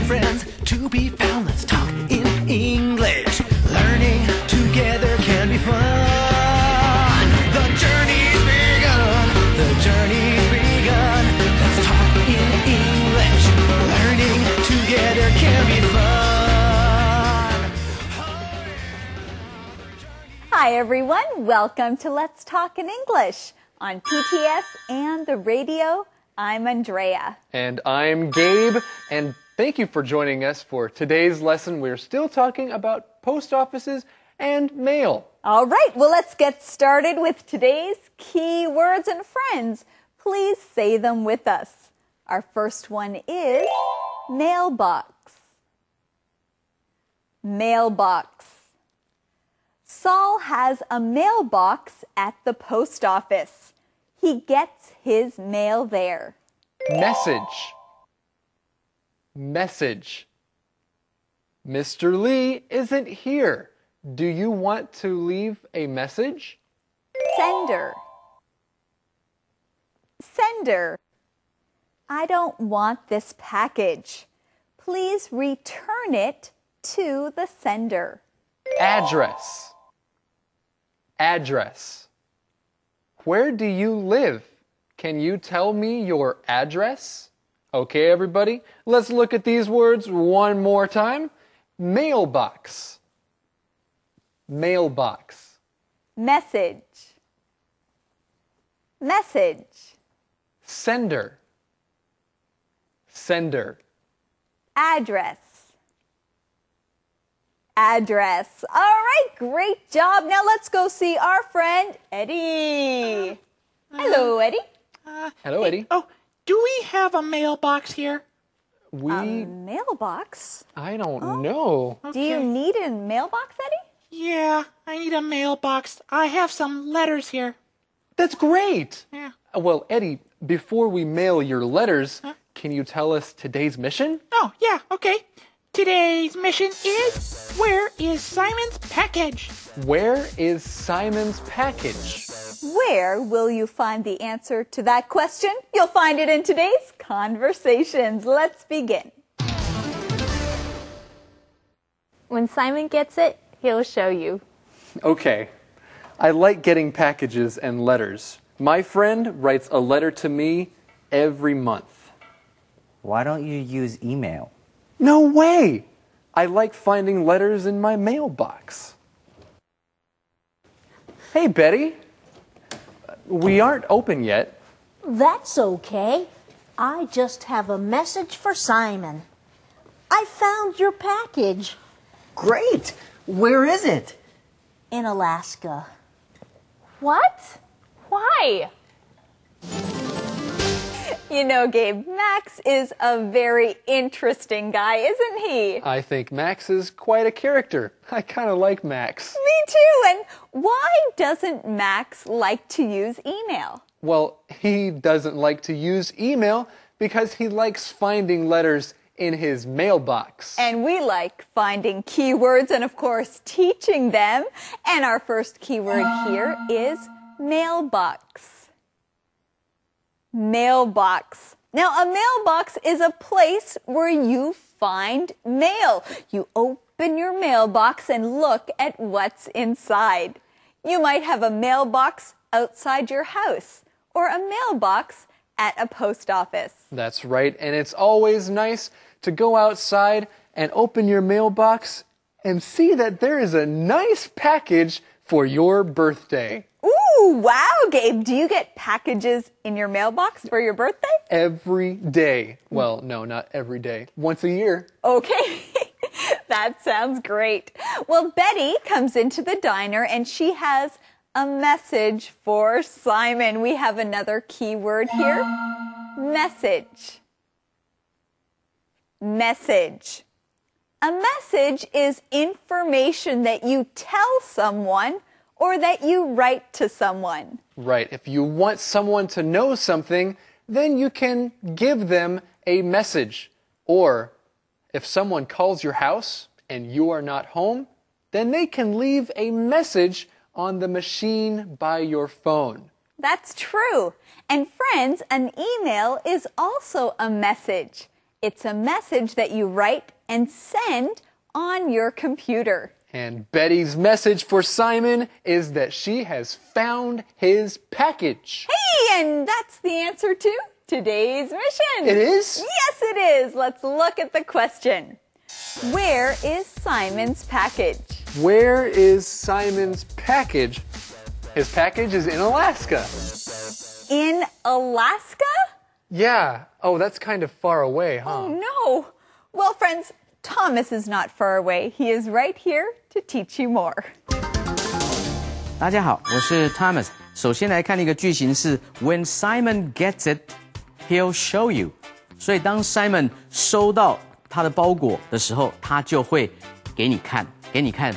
friends to be found. Let's talk in English. Learning together can be fun. The journey's begun. The journey's begun. Let's talk in English. Learning together can be fun. Hi everyone, welcome to Let's Talk in English. On PTS and the radio, I'm Andrea. And I'm Gabe, and thank you for joining us for today's lesson. We're still talking about post offices and mail. All right, well, let's get started with today's key words and friends. Please say them with us. Our first one is mailbox. Mailbox. Saul has a mailbox at the post office. He gets his mail there. Message. Message. Mr. Lee isn't here. Do you want to leave a message? Sender. Sender. I don't want this package. Please return it to the sender. Address. Address. Where do you live? Can you tell me your address? Okay, everybody, let's look at these words one more time. Mailbox. Mailbox. Message. Message. Sender. Sender. Address. Address. All right, great job. Now let's go see our friend Eddie. Hello, Eddie. Hello, Eddie. Oh, do we have a mailbox here? Mailbox? I don't know. Do you need a mailbox, Eddie? Yeah, I need a mailbox. I have some letters here. That's great. Yeah. Well, Eddie, before we mail your letters, can you tell us today's mission? Oh, yeah, okay. Today's mission is, where is Simon's package? Where is Simon's package? Where will you find the answer to that question? You'll find it in today's conversations. Let's begin. When Simon gets it, he'll show you. Okay. I like getting packages and letters. My friend writes a letter to me every month. Why don't you use email? No way! I like finding letters in my mailbox. Hey, Betty. We aren't open yet. That's okay. I just have a message for Simon. I found your package Great! Where is it? in Alaska. What? Why? You know, Gabe, Max is a very interesting guy, isn't he? I think Max is quite a character. I kind of like Max. Me too. And why doesn't Max like to use email? Well, he doesn't like to use email because he likes finding letters in his mailbox. And we like finding keywords and, of course, teaching them. And our first keyword here is mailbox. Mailbox. Now, a mailbox is a place where you find mail. You open your mailbox and look at what's inside. You might have a mailbox outside your house or a mailbox at a post office. That's right, and it's always nice to go outside and open your mailbox and see that there is a nice package for your birthday. Ooh, wow, Gabe. Do you get packages in your mailbox for your birthday? Every day. Well, no, not every day. Once a year. Okay, that sounds great. Well, Betty comes into the diner and she has a message for Simon. We have another keyword here. Message. Message. A message is information that you tell someone or that you write to someone. Right. If you want someone to know something, then you can give them a message. Or if someone calls your house and you are not home, then they can leave a message on the machine by your phone. That's true. And friends, an email is also a message. It's a message that you write and send on your computer. And Betty's message for Simon is that she has found his package. Hey, and that's the answer to today's mission. It is? Yes, it is. Let's look at the question. Where is Simon's package? Where is Simon's package? His package is in Alaska. In Alaska? Yeah. Oh, that's kind of far away, huh? Oh, no. Well, friends, Thomas is not far away. He is right here to teach you more. 大家好，我是 Thomas。首先来看一个句型是 When Simon gets it, he'll show you。所以当 Simon 收到他的包裹的时候，他就会给你看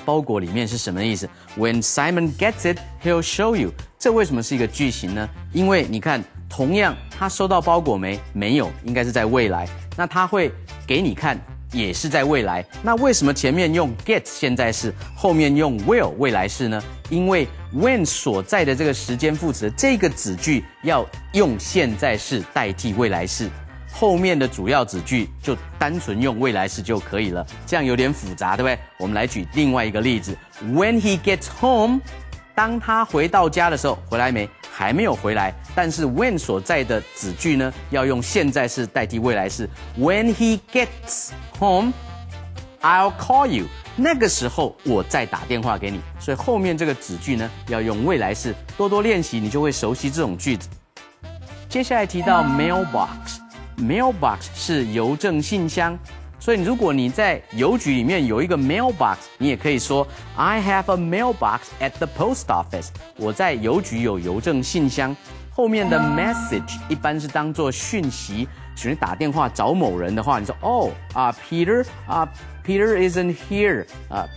包裹里面是什么意思。When Simon gets it, he'll show you。这为什么是一个句型呢？因为你看，同样他收到包裹没？没有，应该是在未来。那他会给你看，也是在未来。那为什么前面用 get 现在式，后面用 will 未来式呢？因为 when 所在的这个时间副词这个子句要用现在式代替未来式。后面的主要子句就单纯用未来式就可以了，这样有点复杂，对不对？我们来举另外一个例子 ，When he gets home， 当他回到家的时候，回来没？还没有回来，但是 when 所在的子句呢，要用现在式代替未来式。When he gets home，I'll call you。那个时候我再打电话给你，所以后面这个子句呢，要用未来式。多多练习，你就会熟悉这种句子。接下来提到 mailbox。Mailbox 是邮政信箱，所以如果你在邮局里面有一个 mailbox， 你也可以说 I have a mailbox at the post office。我在邮局有邮政信箱。后面的 message 一般是当作讯息，请你打电话找某人的话，你说Peter isn't here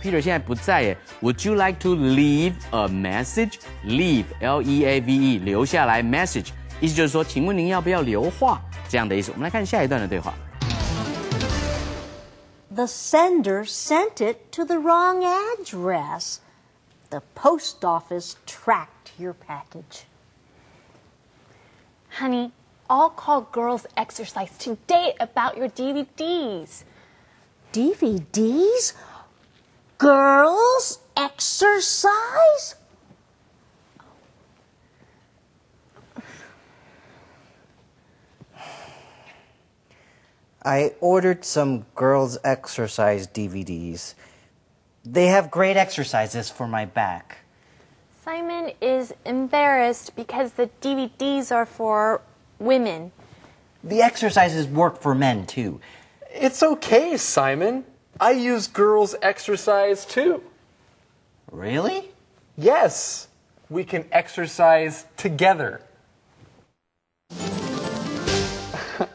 Peter 现在不在耶。Would you like to leave a message? Leave L-E-A-V-E 留下来 message 意思就是说，请问您要不要留话？这样的意思。我们来看下一段的对话。The sender sent it to the wrong address. The post office tracked your package. Honey, I'll call Girls Exercise today about your DVDs. DVDs? Girls Exercise? I ordered some girls' exercise DVDs. They have great exercises for my back. Simon is embarrassed because the DVDs are for women. The exercises work for men, too. It's okay, Simon. I use girls' exercise too. Really? Yes. We can exercise together.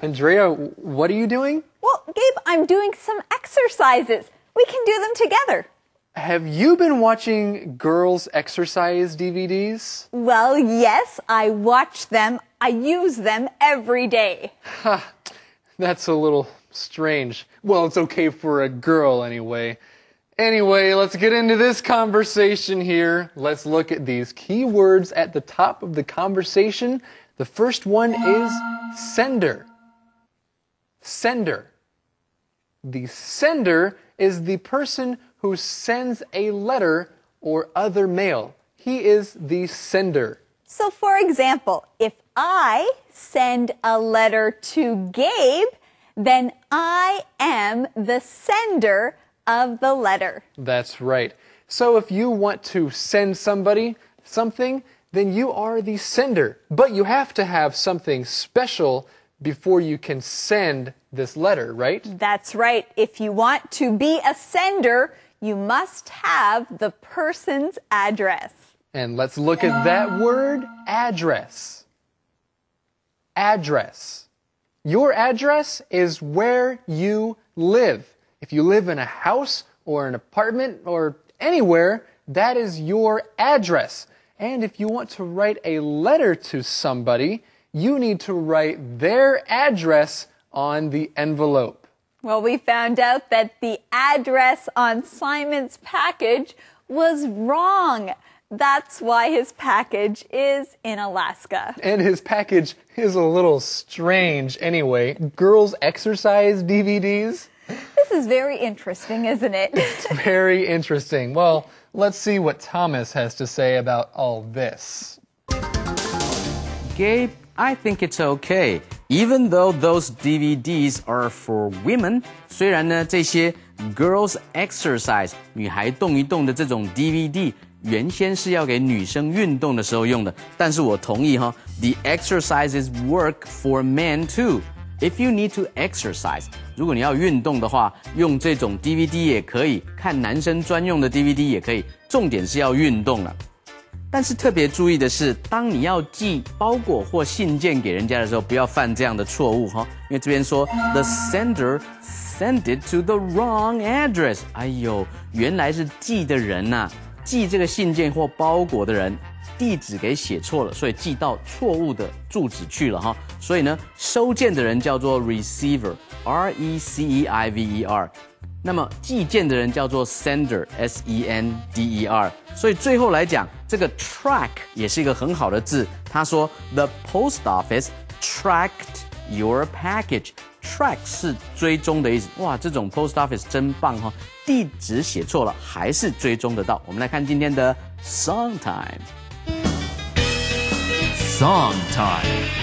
Andrea, what are you doing? Well, Gabe, I'm doing some exercises. We can do them together. Have you been watching girls' exercise DVDs? Well, yes, I watch them. I use them every day. That's a little strange. Well, it's okay for a girl anyway. Anyway, let's get into this conversation here. Let's look at these key words at the top of the conversation. The first one is sender. Sender. The sender is the person who sends a letter or other mail. He is the sender. So, for example, if I send a letter to Gabe, then I am the sender of the letter. That's right. So if you want to send somebody something, then you are the sender. But you have to have something special before you can send this letter, right? That's right. If you want to be a sender, you must have the person's address. And let's look at that word, address. Address. Your address is where you live. If you live in a house or an apartment or anywhere, that is your address. And if you want to write a letter to somebody, you need to write their address on the envelope. Well, we found out that the address on Simon's package was wrong. That's why his package is in Alaska. And his package is a little strange anyway. Girls' exercise DVDs? This is very interesting, isn't it? It's very interesting. Well, let's see what Thomas has to say about all this. Gabe, I think it's okay. Even though those DVDs are for women, 虽然呢这些 girls exercise 女孩动一动的这种 DVD 原先是要给女生运动的时候用的，但是我同意哈 ，the exercises work for men too. If you need to exercise, 如果你要运动的话，用这种 DVD 也可以，看男生专用的 DVD 也可以，重点是要运动了。但是特别注意的是，当你要寄包裹或信件给人家的时候，不要犯这样的错误哈，因为这边说 the sender sent it to the wrong address。哎呦，原来是寄的人呐，寄这个信件或包裹的人地址给写错了，所以寄到错误的住址去了哈。所以呢，收件的人叫做 receiver，R-E-C-E-I-V-E-R。那么寄件的人叫做 sender, S-E-N-D-E-R。所以最后来讲，这个 track 也是一个很好的字。他说 The post office tracked your package。track 是追踪的意思。哇，这种 post office 真棒哈！地址写错了还是追踪得到。我们来看今天的 song time。Song time.You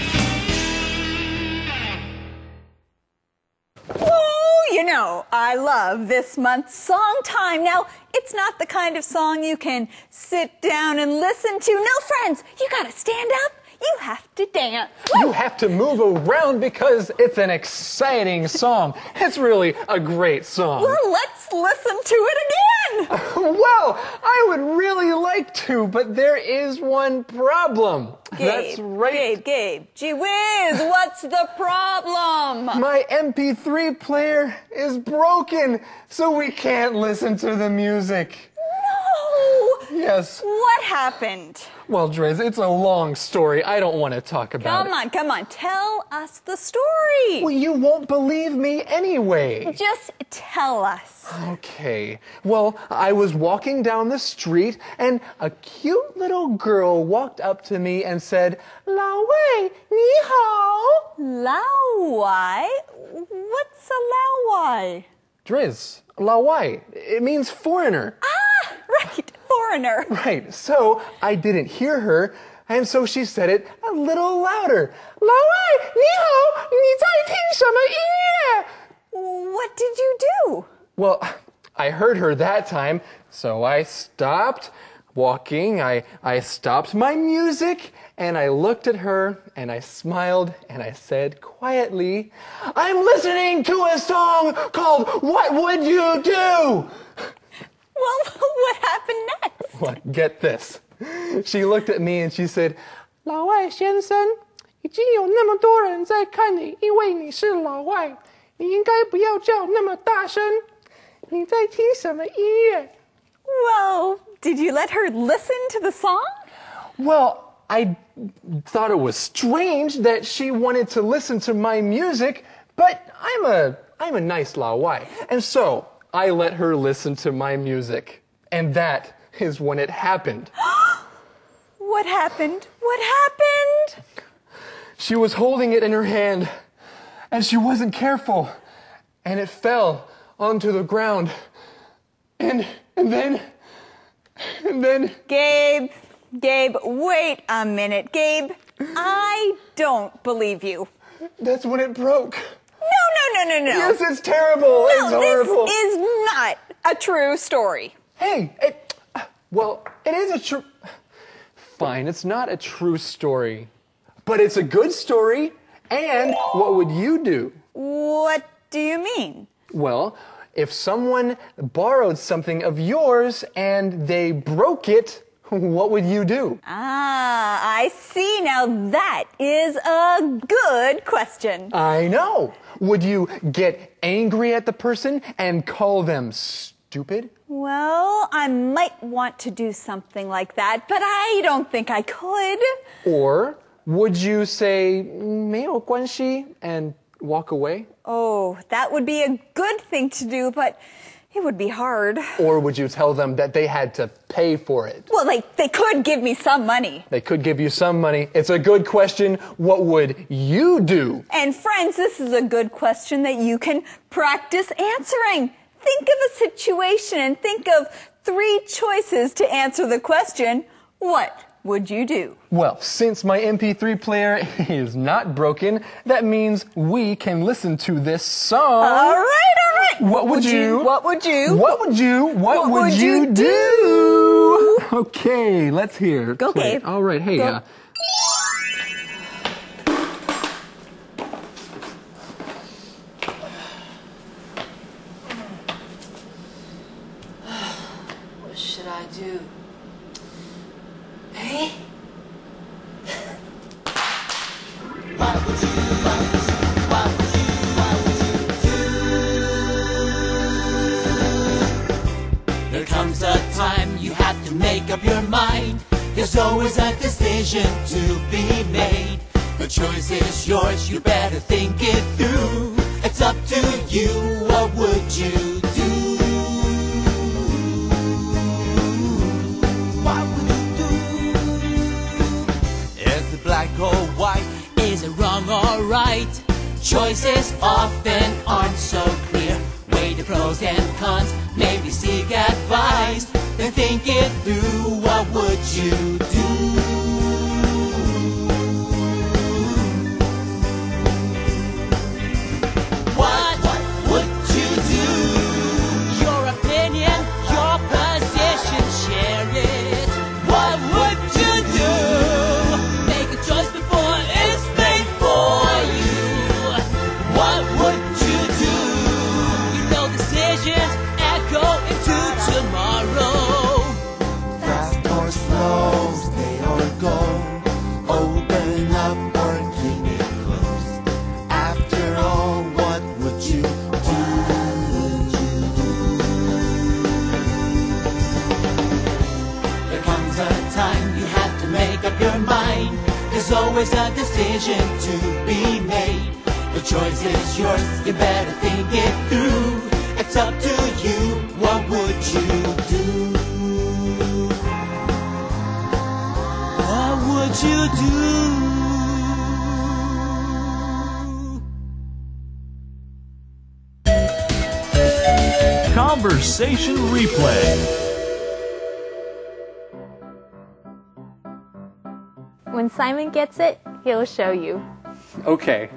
know, I love this month's Song Time. Now, it's not the kind of song you can sit down and listen to. No, friends, you gotta stand up. You have to dance. You have to move around because it's an exciting song. It's really a great song. Well, let's listen to it again. Well, I would really like to, but there is one problem. Gabe, That's right. Gabe. Gee whiz, what's the problem? My MP3 player is broken, so we can't listen to the music. No. Yes. What happened? Well, Driz, it's a long story. I don't want to talk about it. Come on. Tell us the story. Well, you won't believe me anyway. Just tell us. Okay. Well, I was walking down the street and a cute little girl walked up to me and said, 老外,你好. Lao Wai? What's a Lao Wai? Driz, 老外, it means foreigner. Ah, right, foreigner. Right, so I didn't hear her, and so she said it a little louder. 老外,你好,你在听什么音乐? What did you do? Well, I heard her that time, so I stopped walking, I stopped my music, and I looked at her, and I smiled, and I said quietly, I'm listening to a song called What Would You Do? Well, what happened next? Well, get this. She looked at me and she said, 老外先生,已经有那么多人在看你,因为你是老外,你应该不要叫那么大声,你在听什么音乐? Well, did you let her listen to the song? Well, I thought it was strange that she wanted to listen to my music, but I'm a nice 老外, and so I let her listen to my music. And that is when it happened. What happened? What happened? She was holding it in her hand, and she wasn't careful, and it fell onto the ground. And then... Gabe, wait a minute. Gabe, I don't believe you. That's when it broke. No. Yes, it's terrible. It's horrible. This is not a true story. Hey, well, it is a true... Fine, it's not a true story. But it's a good story. And what would you do? What do you mean? Well, if someone borrowed something of yours and they broke it, what would you do? Ah, I see. Now that is a good question. I know. Would you get angry at the person and call them stupid? Well, I might want to do something like that, but I don't think I could. Or would you say 没有关系 and walk away? Oh, that would be a good thing to do, but It would be hard. Or would you tell them that they had to pay for it? Well, they could give me some money. They could give you some money. It's a good question. What would you do? And friends, this is a good question that you can practice answering. Think of a situation and think of 3 choices to answer the question, what would you do? Well, since my MP3 player is not broken, that means we can listen to this song. All right. What would you? What would you? What would you? What would you do? Okay, let's hear. Go, Play. Gabe. All right, hey. Go. What should I do? Hey? There comes a time you have to make up your mind. There's always a decision to be made. The choice is yours, you better think it through. It's up to you, what would you do? What would you do? Is it black or white? Is it wrong or right? Choices often aren't so clear. Weigh the pros and cons, maybe seek advice. Then think it through, what would you do? What would you do? Your opinion, your position, share it. What would you do? Make a choice before it's made for you. What would you do? You know decisions echo into tomorrow. Fast or slow, stay or go. Open up or keep it closed. After all, what would you do? There comes a time you have to make up your mind. There's always a decision to be made. The choice is yours, you better think it through. It's up to you, what would you do? What would you do? Conversation replay. When Simon gets it, he'll show you. Okay.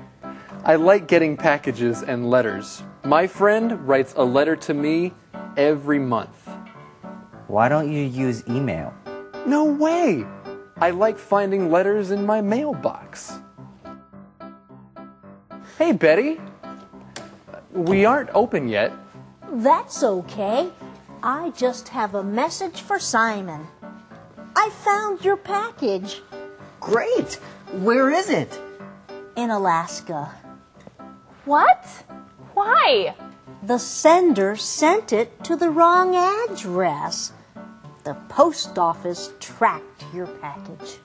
I like getting packages and letters. My friend writes a letter to me every month. Why don't you use email? No way! I like finding letters in my mailbox. Hey, Betty. We aren't open yet. That's okay. I just have a message for Simon. I found your package Great! Where is it? in Alaska. What? Why? The sender sent it to the wrong address. The post office tracked your package.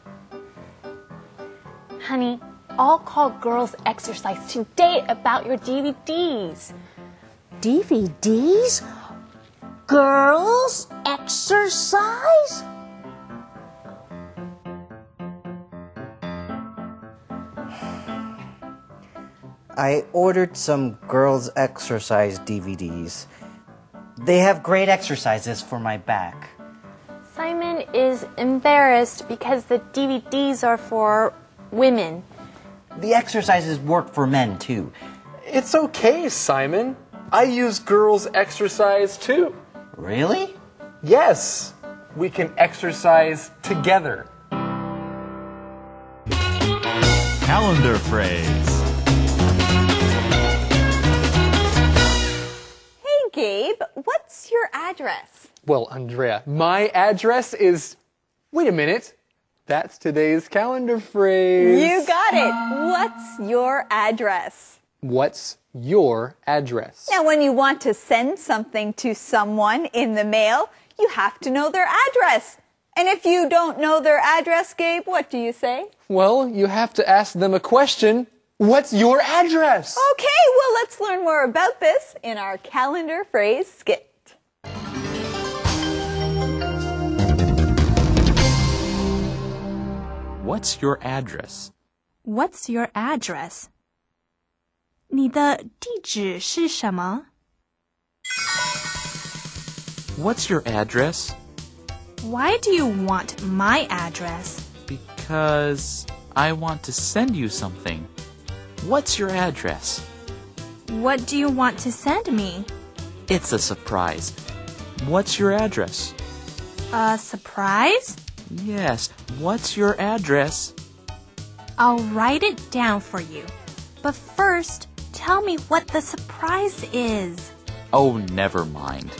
Honey, I'll call Girls Exercise today about your DVDs. DVDs? Girls exercise? I ordered some girls' exercise DVDs. They have great exercises for my back. Simon is embarrassed because the DVDs are for women. The exercises work for men too. It's okay, Simon. I use girls' exercise too. Really? Yes, we can exercise together. Calendar phrase. Hey, Gabe, what's your address? Well, Andrea, my address is... Wait a minute. That's today's calendar phrase. You got it. What's your address? What's your address? Now, when you want to send something to someone in the mail, you have to know their address. And if you don't know their address, Gabe, what do you say? Well, you have to ask them a question. What's your address? Okay, well, let's learn more about this in our calendar phrase skit. What's your address? What's your address? 你的地址是什么？ What's your address? Why do you want my address? Because I want to send you something. What's your address? What do you want to send me? It's a surprise. What's your address? A surprise? Yes, what's your address? I'll write it down for you. But first, tell me what the surprise is. Oh, never mind.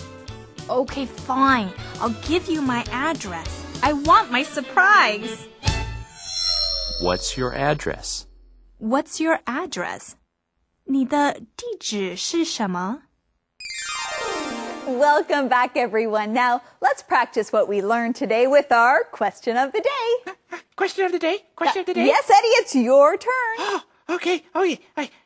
Okay, fine. I'll give you my address. I want my surprise. What's your address? What's your address? 你的地址是什么？ Welcome back, everyone. Now, let's practice what we learned today with our question of the day. Question of the day? Question of the day? Yes, Eddie, it's your turn. Okay.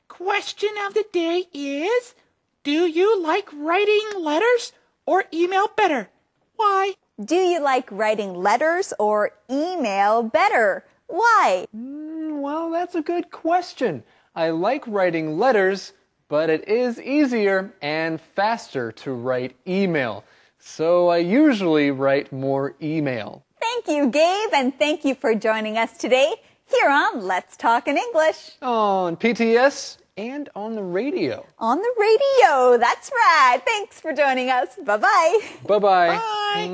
Question of the day is, do you like writing letters or email better? Why? Do you like writing letters or email better? Why? Well, that's a good question. I like writing letters, but it is easier and faster to write email. So I usually write more email. Thank you, Gabe, and thank you for joining us today here on Let's Talk in English. On PTS and on the radio. On the radio, that's right. Thanks for joining us. Bye-bye. Bye-bye. Bye.